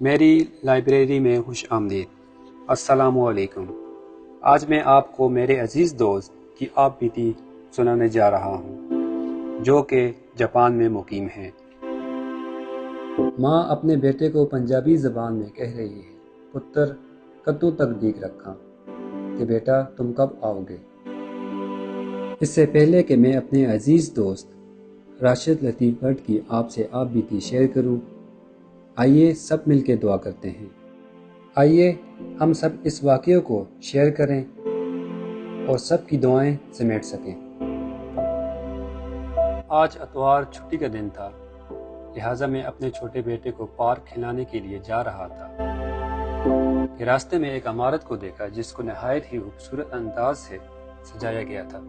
میری لائبریری میں خوش آمدید۔ السلام علیکم۔ آج میں آپ کو میرے عزیز دوست کی آپ بیتی سنانے جا رہا ہوں جو کہ جاپان میں مقیم ہیں۔ ماں اپنے بیٹے کو پنجابی زبان میں کہہ رہی ہے، پتر کدوں تک دیکھ رکھا کہ بیٹا تم کب آؤ گے۔ اس سے پہلے کہ میں اپنے عزیز دوست راشد لطیف بٹ کی آپ سے آپ بیتی شیئر کروں، آئیے سب مل کے دعا کرتے ہیں۔ آئیے ہم سب اس واقعے کو شیئر کریں اور سب کی دعائیں سمیٹ سکیں۔ آج اتوار چھٹی کا دن تھا، لہٰذا میں اپنے چھوٹے بیٹے کو پارک کھلانے کے لیے جا رہا تھا کہ راستے میں ایک عمارت کو دیکھا جس کو نہایت ہی خوبصورت انداز سے سجایا گیا تھا۔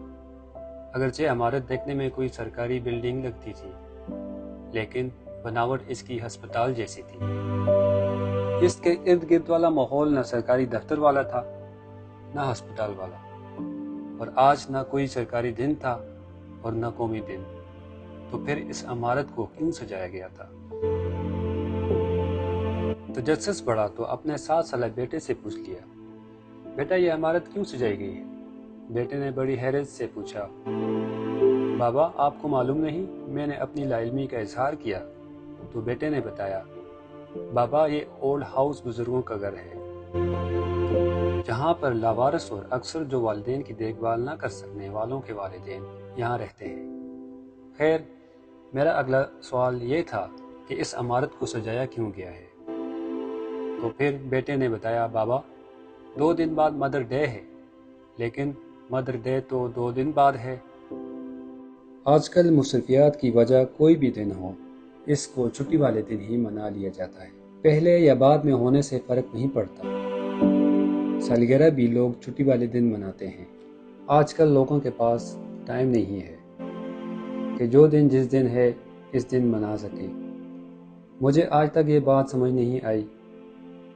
اگرچہ عمارت دیکھنے میں کوئی سرکاری بلڈنگ لگتی تھی، لیکن بناوٹ اس کی ہسپتال جیسی تھی۔ اس کے ارد گرد والا ماحول نہ سرکاری دفتر والا تھا نہ ہسپتال والا، اور آج نہ کوئی سرکاری دن تھا اور نہ قومی دن، تو پھر اس عمارت کو کیوں سجایا گیا تھا؟ تجسس بڑھا تو اپنے 7 سالہ بیٹے سے پوچھ لیا، بیٹا یہ عمارت کیوں سجائی گئی ہے؟ بیٹے نے بڑی حیرت سے پوچھا، بابا آپ کو معلوم نہیں؟ میں نے اپنی لا علمی کا اظہار کیا تو بیٹے نے بتایا، بابا یہ اولڈ ہاؤس بزرگوں کا گھر ہے جہاں پر لاوارث اور اکثر جو والدین کی دیکھ بھال نہ کر سکنے والوں کے والدین یہاں رہتے ہیں۔ خیر، میرا اگلا سوال یہ تھا کہ اس عمارت کو سجایا کیوں گیا ہے؟ تو پھر بیٹے نے بتایا، بابا 2 دن بعد مدر ڈے ہے، لیکن مدر ڈے تو 2 دن بعد ہے۔ آج کل مصروفیات کی وجہ کوئی بھی دن ہو، اس کو چھٹی والے دن ہی منا لیا جاتا ہے۔ پہلے یا بعد میں ہونے سے فرق نہیں پڑتا۔ سالگرہ بھی لوگ چھٹی والے دن مناتے ہیں۔ آج کل لوگوں کے پاس ٹائم نہیں ہے کہ جو دن جس دن ہے اس دن منا سکے۔ مجھے آج تک یہ بات سمجھ نہیں آئی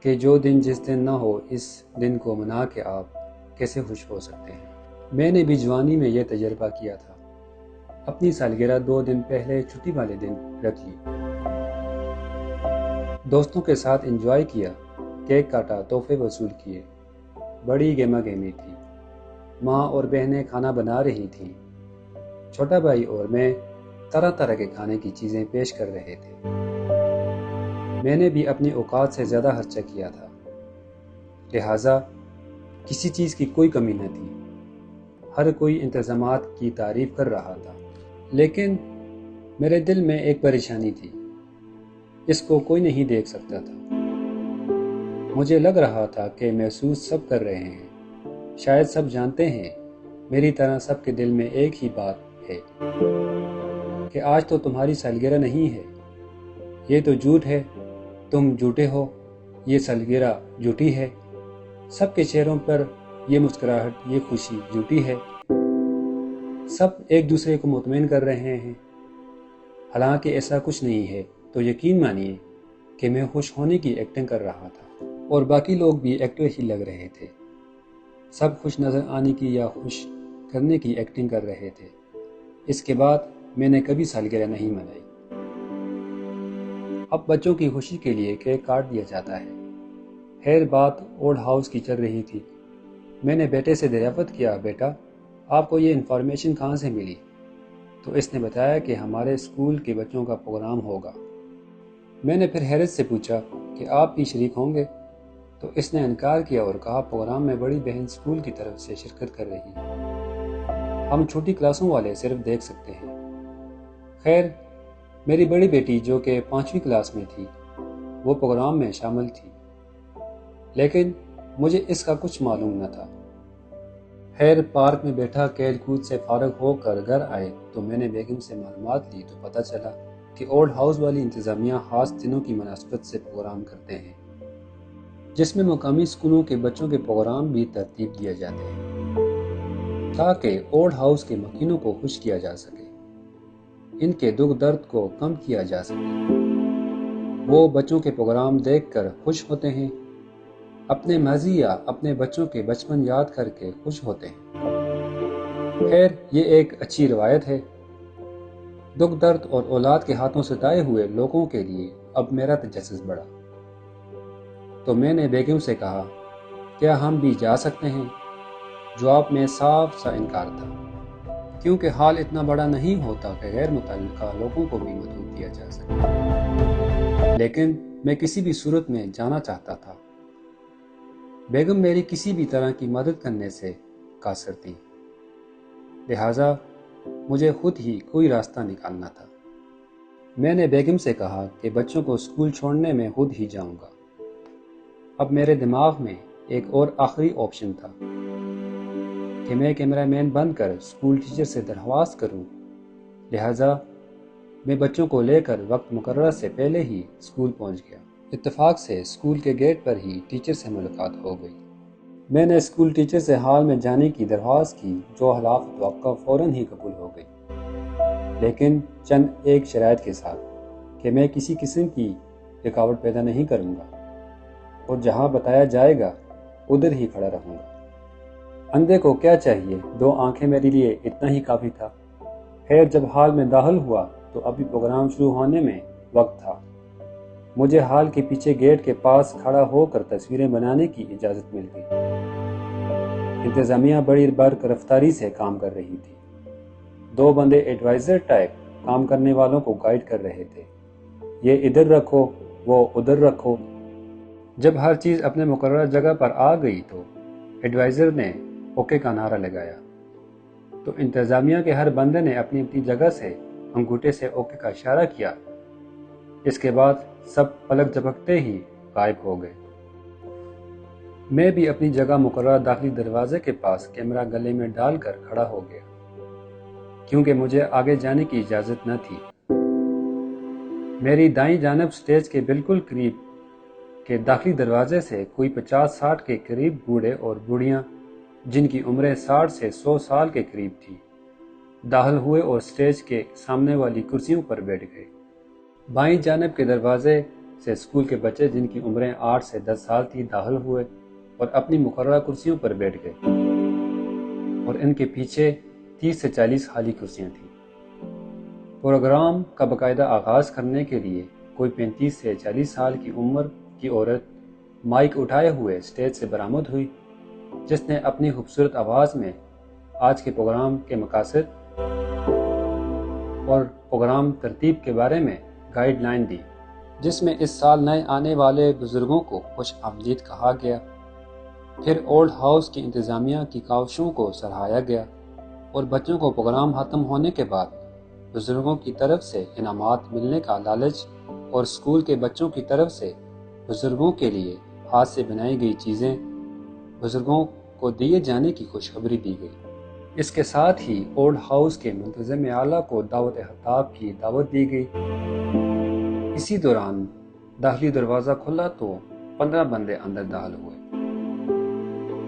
کہ جو دن جس دن نہ ہو اس دن کو منا کے آپ کیسے خوش ہو سکتے ہیں۔ میں نے بھی جوانی میں یہ تجربہ کیا تھا۔ اپنی سالگرہ 2 دن پہلے چھٹی والے دن رکھ لی، دوستوں کے ساتھ انجوائے کیا، کیک کاٹا، تحفے وصول کیے، بڑی گہما گہمی تھی۔ ماں اور بہنیں کھانا بنا رہی تھیں، چھوٹا بھائی اور میں طرح طرح کے کھانے کی چیزیں پیش کر رہے تھے۔ میں نے بھی اپنی اوقات سے زیادہ خرچہ کیا تھا، لہٰذا کسی چیز کی کوئی کمی نہ تھی۔ ہر کوئی انتظامات کی تعریف کر رہا تھا، لیکن میرے دل میں ایک پریشانی تھی، اس کو کوئی نہیں دیکھ سکتا تھا۔ مجھے لگ رہا تھا کہ محسوس سب کر رہے ہیں، شاید سب جانتے ہیں، میری طرح سب کے دل میں ایک ہی بات ہے کہ آج تو تمہاری سالگرہ نہیں ہے، یہ تو جھوٹ ہے، تم جھوٹے ہو، یہ سالگرہ جھوٹی ہے۔ سب کے چہروں پر یہ مسکراہٹ، یہ خوشی جھوٹی ہے۔ سب ایک دوسرے کو مطمئن کر رہے ہیں، حالانکہ ایسا کچھ نہیں ہے۔ تو یقین مانیے کہ میں خوش ہونے کی ایکٹنگ کر رہا تھا اور باقی لوگ بھی ایکٹر ہی لگ رہے تھے۔ سب خوش نظر آنے کی یا خوش کرنے کی ایکٹنگ کر رہے تھے۔ اس کے بعد میں نے کبھی سالگرہ نہیں منائی۔ اب بچوں کی خوشی کے لیے کیک کاٹ دیا جاتا ہے۔ خیر، بات اولڈ ہاؤس کی چل رہی تھی۔ میں نے بیٹے سے دریافت کیا، بیٹا آپ کو یہ انفارمیشن کہاں سے ملی؟ تو اس نے بتایا کہ ہمارے اسکول کے بچوں کا پروگرام ہوگا۔ میں نے پھر حیرت سے پوچھا کہ آپ بھی شریک ہوں گے؟ تو اس نے انکار کیا اور کہا، پروگرام میں بڑی بہن اسکول کی طرف سے شرکت کر رہی ہے، ہم چھوٹی کلاسوں والے صرف دیکھ سکتے ہیں۔ خیر، میری بڑی بیٹی جو کہ 5ویں کلاس میں تھی وہ پروگرام میں شامل تھی، لیکن مجھے اس کا کچھ معلوم نہ تھا۔ خیر، پارک میں بیٹھا کھیل کود سے فارغ ہو کر گھر آئے تو میں نے بیگم سے معلومات لی تو پتہ چلا کہ اولڈ ہاؤس والی انتظامیہ خاص دنوں کی مناسبت سے پروگرام کرتے ہیں، جس میں مقامی اسکولوں کے بچوں کے پروگرام بھی ترتیب دیے جاتے ہیں تاکہ اولڈ ہاؤس کے مکینوں کو خوش کیا جا سکے، ان کے دکھ درد کو کم کیا جا سکے۔ وہ بچوں کے پروگرام دیکھ کر خوش ہوتے ہیں، اپنے ماضی یا اپنے بچوں کے بچپن یاد کر کے خوش ہوتے ہیں۔ خیر، یہ ایک اچھی روایت ہے۔ دکھ درد اور اولاد کے ہاتھوں ستائے ہوئے لوگوں کے لیے اب میرا تجسس بڑھا۔ تو میں نے بیگم سے کہا، کیا ہم بھی جا سکتے ہیں؟ جواب میں صاف سا انکار تھا، کیونکہ حال اتنا بڑا نہیں ہوتا کہ غیر متعلقہ لوگوں کو بھی مدعو کیا جا سکے، لیکن میں کسی بھی صورت میں جانا چاہتا تھا۔ بیگم میری کسی بھی طرح کی مدد کرنے سے قاصر تھی، لہٰذا مجھے خود ہی کوئی راستہ نکالنا تھا۔ میں نے بیگم سے کہا کہ بچوں کو اسکول چھوڑنے میں خود ہی جاؤں گا۔ اب میرے دماغ میں ایک اور آخری آپشن تھا کہ میں کیمرہ مین بن کر اسکول ٹیچر سے درخواست کروں، لہٰذا میں بچوں کو لے کر وقت مقررہ سے پہلے ہی اسکول پہنچ گیا۔ اتفاق سے اسکول کے گیٹ پر ہی ٹیچر سے ملاقات ہو گئی۔ میں نے اسکول ٹیچر سے ہال میں جانے کی درخواست کی، جو خلاف توقع فوراً ہی قبول ہو گئی، لیکن چند ایک شرائط کے ساتھ کہ میں کسی قسم کی رکاوٹ پیدا نہیں کروں گا اور جہاں بتایا جائے گا ادھر ہی کھڑا رہوں گا۔ اندھے کو کیا چاہیے، 2 آنکھیں میرے لیے اتنا ہی کافی تھا۔ خیر، جب ہال میں داخل ہوا تو ابھی پروگرام شروع ہونے میں وقت تھا۔ مجھے ہال کے پیچھے گیٹ کے پاس کھڑا ہو کر تصویریں بنانے کی اجازت مل گئی۔ انتظامیہ بڑی برق رفتاری سے کام کر رہی تھی۔ 2 بندے ایڈوائزر ٹائپ کام کرنے والوں کو گائیڈ کر رہے تھے، یہ ادھر رکھو، وہ ادھر رکھو۔ جب ہر چیز اپنے مقررہ جگہ پر آ گئی تو ایڈوائزر نے اوکے کا نعرہ لگایا، تو انتظامیہ کے ہر بندے نے اپنی اپنی جگہ سے انگوٹھے سے اوکے کا اشارہ کیا۔ اس کے بعد سب پلک جھپکتے ہی غائب ہو گئے۔ میں بھی اپنی جگہ مقررہ داخلی دروازے کے پاس کیمرہ گلے میں ڈال کر کھڑا ہو گیا، کیونکہ مجھے آگے جانے کی اجازت نہ تھی۔ میری دائیں جانب سٹیج کے بالکل قریب کے داخلی دروازے سے کوئی 50-60 کے قریب بوڑھے اور بوڑھیاں، جن کی عمریں 60 سے 100 سال کے قریب تھی، داخل ہوئے اور سٹیج کے سامنے والی کرسیوں پر بیٹھ گئے۔ بائیں جانب کے دروازے سے اسکول کے بچے، جن کی عمریں 8 سے 10 سال تھی، داخل ہوئے اور اپنی مقررہ کرسیوں پر بیٹھ گئے، اور ان کے پیچھے 30 سے 40 خالی کرسیاں تھیں۔ پروگرام کا باقاعدہ آغاز کرنے کے لیے کوئی 35 سے 40 سال کی عمر کی عورت مائک اٹھائے ہوئے سٹیج سے برآمد ہوئی، جس نے اپنی خوبصورت آواز میں آج کے پروگرام کے مقاصد اور پروگرام ترتیب کے بارے میں گائیڈ لائن دی، جس میں اس سال نئے آنے والے بزرگوں کو خوش آمدید کہا گیا۔ پھر اولڈ ہاؤس کی انتظامیہ کی کاوشوں کو سراہا گیا اور بچوں کو پروگرام ختم ہونے کے بعد بزرگوں کی طرف سے انعامات ملنے کا لالچ اور اسکول کے بچوں کی طرف سے بزرگوں کے لیے ہاتھ سے بنائی گئی چیزیں بزرگوں کو دیے جانے کی خوشخبری دی گئی۔ اس کے ساتھ ہی اولڈ ہاؤس کے منتظم اعلیٰ کو دعوت خطاب کی دعوت دی گئی۔ اسی دوران داخلی دروازہ کھلا تو 15 بندے اندر داخل ہوئے،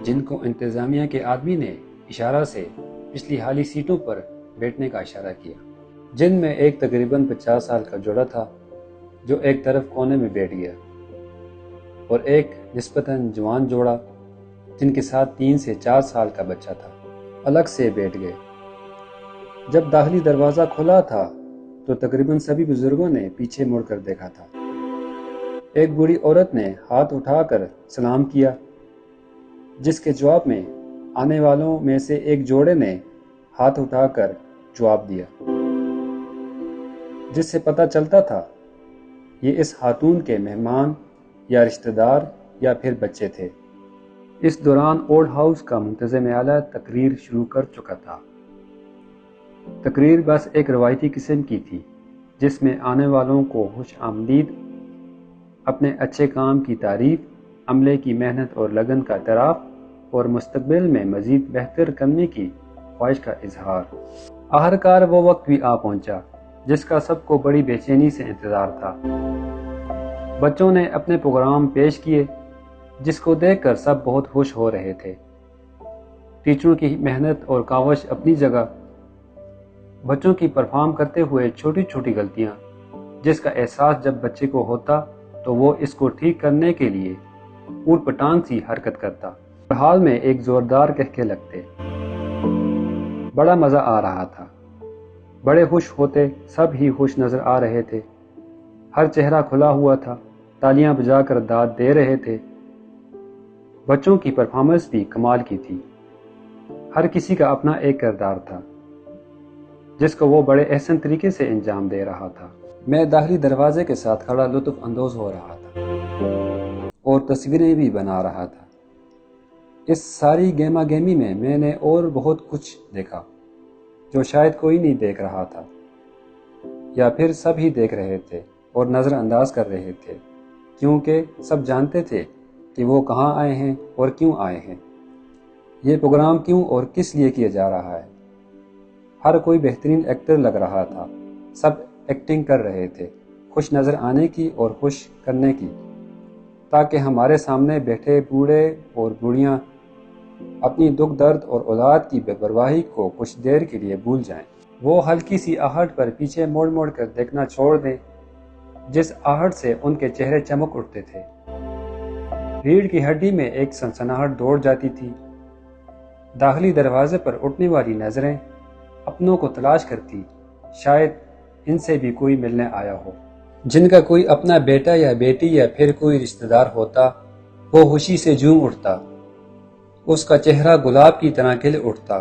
جن کو انتظامیہ کے آدمی نے اشارہ سے پچھلی حالی سیٹوں پر بیٹھنے کا اشارہ کیا، جن میں ایک تقریباً 50 سال کا جوڑا تھا جو ایک طرف کونے میں بیٹھ گیا، اور ایک نسبتاً جوان جوڑا جن کے ساتھ 3 سے 4 سال کا بچہ تھا الگ سے بیٹھ گئے۔ جب داخلی دروازہ کھلا تھا تو تقریباً سبھی بزرگوں نے پیچھے مڑ کر دیکھا تھا۔ ایک بوڑھی عورت نے ہاتھ اٹھا کر سلام کیا، جس کے جواب میں آنے والوں میں سے ایک جوڑے نے ہاتھ اٹھا کر جواب دیا، جس سے پتہ چلتا تھا یہ اس خاتون کے مہمان یا رشتہ دار یا پھر بچے تھے۔ اس دوران اولڈ ہاؤس کا منتظم اعلیٰ تقریر شروع کر چکا تھا۔ تقریر بس ایک روایتی قسم کی تھی، جس میں آنے والوں کو خوش آمدید، اپنے اچھے کام کی تعریف، عملے کی محنت اور لگن کا اعتراف اور مستقبل میں مزید بہتر کرنے کی خواہش کا اظہار۔ آخرکار وہ وقت بھی آ پہنچا جس کا سب کو بڑی بے چینی سے انتظار تھا۔ بچوں نے اپنے پروگرام پیش کیے، جس کو دیکھ کر سب بہت خوش ہو رہے تھے۔ ٹیچروں کی محنت اور کاوش اپنی جگہ، بچوں کی پرفارم کرتے ہوئے چھوٹی چھوٹی غلطیاں، جس کا احساس جب بچے کو ہوتا تو وہ اس کو ٹھیک کرنے کے لیے اوٹ پٹانگ سی حرکت کرتا، اور حال میں ایک زوردار کہکے لگتے۔ بڑا مزہ آ رہا تھا، بڑے خوش ہوتے، سب ہی خوش نظر آ رہے تھے، ہر چہرہ کھلا ہوا تھا۔ تالیاں بجا کر داد دے رہے تھے۔ بچوں کی پرفارمنس بھی کمال کی تھی۔ ہر کسی کا اپنا ایک کردار تھا جس کو وہ بڑے احسن طریقے سے انجام دے رہا تھا۔ میں داخلی دروازے کے ساتھ کھڑا لطف اندوز ہو رہا تھا اور تصویریں بھی بنا رہا تھا۔ اس ساری گیما گیمی میں نے اور بہت کچھ دیکھا جو شاید کوئی نہیں دیکھ رہا تھا، یا پھر سب ہی دیکھ رہے تھے اور نظر انداز کر رہے تھے، کیونکہ سب جانتے تھے کہ وہ کہاں آئے ہیں اور کیوں آئے ہیں، یہ پروگرام کیوں اور کس لیے کیا جا رہا ہے۔ ہر کوئی بہترین ایکٹر لگ رہا تھا، سب ایکٹنگ کر رہے تھے، خوش نظر آنے کی اور خوش کرنے کی، تاکہ ہمارے سامنے بیٹھے بوڑھے اور بوڑھیاں اپنی دکھ درد اور اولاد کی بے پرواہی کو کچھ دیر کے لیے بھول جائیں۔ وہ ہلکی سی آہٹ پر پیچھے موڑ موڑ کر دیکھنا چھوڑ دیں، جس آہٹ سے ان کے چہرے چمک اٹھتے تھے۔ ریڑھ کی ہڈی میں ایک سنسناہٹ دوڑ جاتی تھی۔ داخلی دروازے پر اٹھنے والی نظریں اپنوں کو تلاش کرتی، شاید ان سے بھی کوئی ملنے آیا ہو، جن کا کوئی اپنا بیٹا یا بیٹی یا پھر کوئی رشتہ دار ہوتا۔ وہ خوشی سے جھوم اٹھتا، اس کا چہرہ گلاب کی طرح کھل اٹھتا،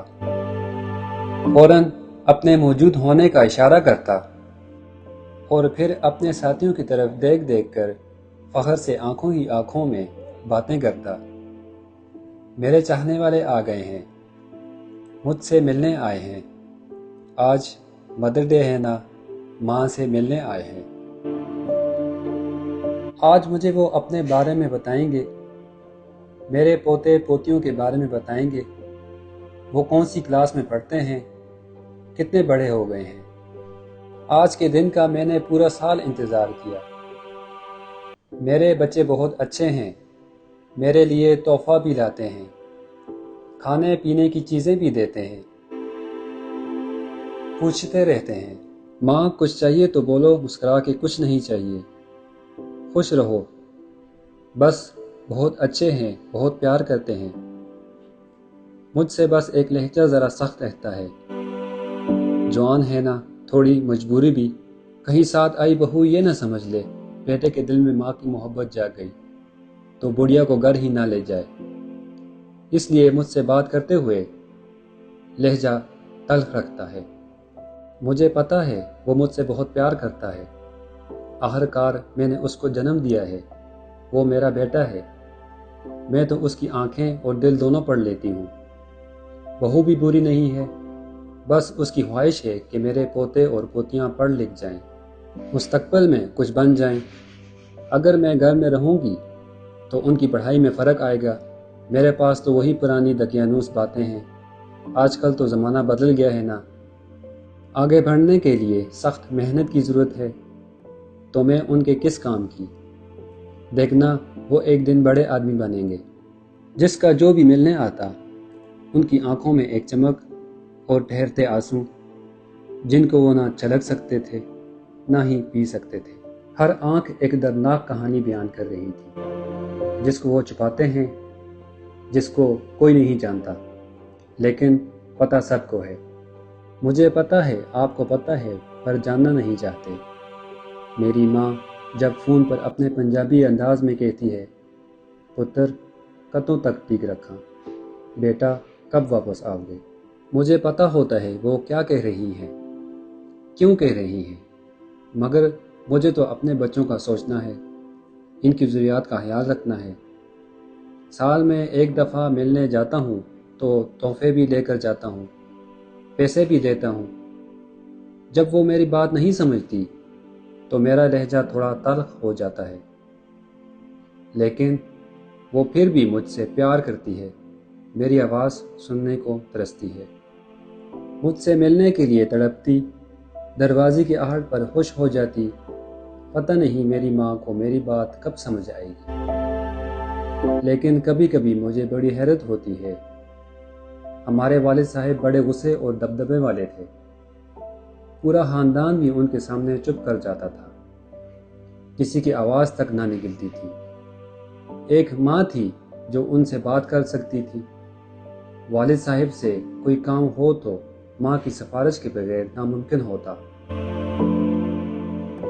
فوراً اپنے موجود ہونے کا اشارہ کرتا اور پھر اپنے ساتھیوں کی طرف دیکھ دیکھ کر فخر سے آنکھوں ہی آنکھوں میں باتیں کرتا۔ میرے چاہنے والے آ گئے ہیں، مجھ سے ملنے آئے ہیں، آج مدر ڈے ہے نا، ماں سے ملنے آئے ہیں۔ آج مجھے وہ اپنے بارے میں بتائیں گے، میرے پوتے پوتیوں کے بارے میں بتائیں گے، وہ کون سی کلاس میں پڑھتے ہیں، کتنے بڑے ہو گئے ہیں۔ آج کے دن کا میں نے پورا سال انتظار کیا۔ میرے بچے بہت اچھے ہیں، میرے لیے تحفہ بھی لاتے ہیں، کھانے پینے کی چیزیں بھی دیتے ہیں، پوچھتے رہتے ہیں، ماں کچھ چاہیے تو بولو، مسکرا کے کچھ نہیں چاہیے، خوش رہو، بس بہت اچھے ہیں، بہت پیار کرتے ہیں۔ مجھ سے بس ایک لہجہ ذرا سخت رہتا ہے، جوان ہے نا، تھوڑی مجبوری بھی، کہیں ساتھ آئی بہو یہ نہ سمجھ لے بیٹے کے دل میں ماں کی محبت جا گئی تو بڑھیا کو گھر ہی نہ لے جائے، اس لیے مجھ سے بات کرتے ہوئے لہجہ تلخ رکھتا ہے۔ مجھے پتہ ہے وہ مجھ سے بہت پیار کرتا ہے، آخرکار میں نے اس کو جنم دیا ہے، وہ میرا بیٹا ہے، میں تو اس کی آنکھیں اور دل دونوں پڑھ لیتی ہوں۔ بہو بھی بری نہیں ہے، بس اس کی خواہش ہے کہ میرے پوتے اور پوتیاں پڑھ لکھ جائیں، مستقبل میں کچھ بن جائیں۔ اگر میں گھر میں رہوں گی تو ان کی پڑھائی میں فرق آئے گا، میرے پاس تو وہی پرانی دقیانوس باتیں ہیں، آج کل تو زمانہ بدل گیا ہے نا، آگے بڑھنے کے لیے سخت محنت کی ضرورت ہے، تو میں ان کے کس کام کی؟ دیکھنا وہ ایک دن بڑے آدمی بنیں گے۔ جس کا جو بھی ملنے آتا، ان کی آنکھوں میں ایک چمک اور ٹھہرتے آنسو، جن کو وہ نہ چھلک سکتے تھے نہ ہی پی سکتے تھے۔ ہر آنکھ ایک دردناک کہانی بیان کر رہی تھی، جس کو وہ چھپاتے ہیں، جس کو کوئی نہیں جانتا، لیکن پتہ سب کو ہے۔ مجھے پتہ ہے، آپ کو پتہ ہے، پر جاننا نہیں چاہتے۔ میری ماں جب فون پر اپنے پنجابی انداز میں کہتی ہے، پتر کتوں تک ٹک رکھاں، بیٹا کب واپس آؤ گے؟ مجھے پتہ ہوتا ہے وہ کیا کہہ رہی ہیں، کیوں کہہ رہی ہیں، مگر مجھے تو اپنے بچوں کا سوچنا ہے، ان کی ضروریات کا خیال رکھنا ہے۔ سال میں ایک دفعہ ملنے جاتا ہوں تو تحفے بھی لے کر جاتا ہوں، پیسے بھی دیتا ہوں۔ جب وہ میری بات نہیں سمجھتی تو میرا لہجہ تھوڑا تلخ ہو جاتا ہے، لیکن وہ پھر بھی مجھ سے پیار کرتی ہے، میری آواز سننے کو ترستی ہے، مجھ سے ملنے کے لیے تڑپتی، دروازے کی آہٹ پر خوش ہو جاتی۔ پتہ نہیں میری ماں کو میری بات کب سمجھ آئے گی، لیکن کبھی کبھی مجھے بڑی حیرت ہوتی ہے۔ ہمارے والد صاحب بڑے غصے اور دبدبے والے تھے، پورا خاندان بھی ان کے سامنے چپ کر جاتا تھا، کسی کی آواز تک نہ نکلتی تھی۔ ایک ماں تھی جو ان سے بات کر سکتی تھی، والد صاحب سے کوئی کام ہو تو ماں کی سفارش کے بغیر ناممکن ہوتا۔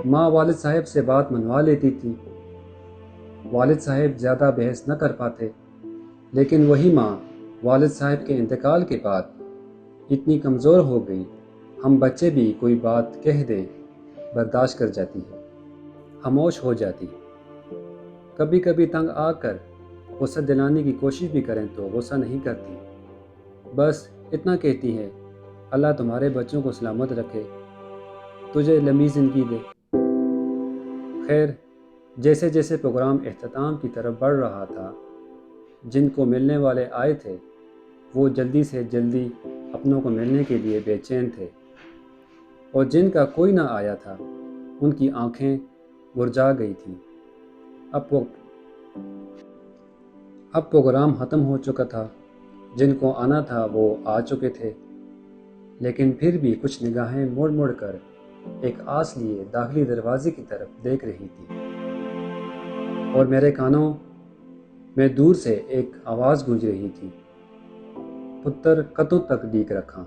ماں والد صاحب سے بات منوا لیتی تھی، والد صاحب زیادہ بحث نہ کر پاتے، لیکن وہی ماں والد صاحب کے انتقال کے بعد اتنی کمزور ہو گئی، ہم بچے بھی کوئی بات کہہ دیں برداشت کر جاتی ہے، خاموش ہو جاتی۔ کبھی کبھی تنگ آ کر غصہ دلانے کی کوشش بھی کریں تو غصہ نہیں کرتی، بس اتنا کہتی ہے، اللہ تمہارے بچوں کو سلامت رکھے، تجھے لمبی زندگی دے۔ خیر، جیسے جیسے پروگرام اختتام کی طرف بڑھ رہا تھا، جن کو ملنے والے آئے تھے وہ جلدی سے جلدی اپنوں کو ملنے کے لیے بے چین تھے، اور جن کا کوئی نہ آیا تھا ان کی آنکھیں مرجھا گئی تھیں۔ اب پروگرام ختم ہو چکا تھا، جن کو آنا تھا وہ آ چکے تھے، لیکن پھر بھی کچھ نگاہیں مڑ مڑ کر ایک آس لیے داخلی دروازے کی طرف دیکھ رہی تھی، اور میرے کانوں میں دور سے ایک آواز گونج رہی تھی، پتر کتوں تک ڈیک رکھاں۔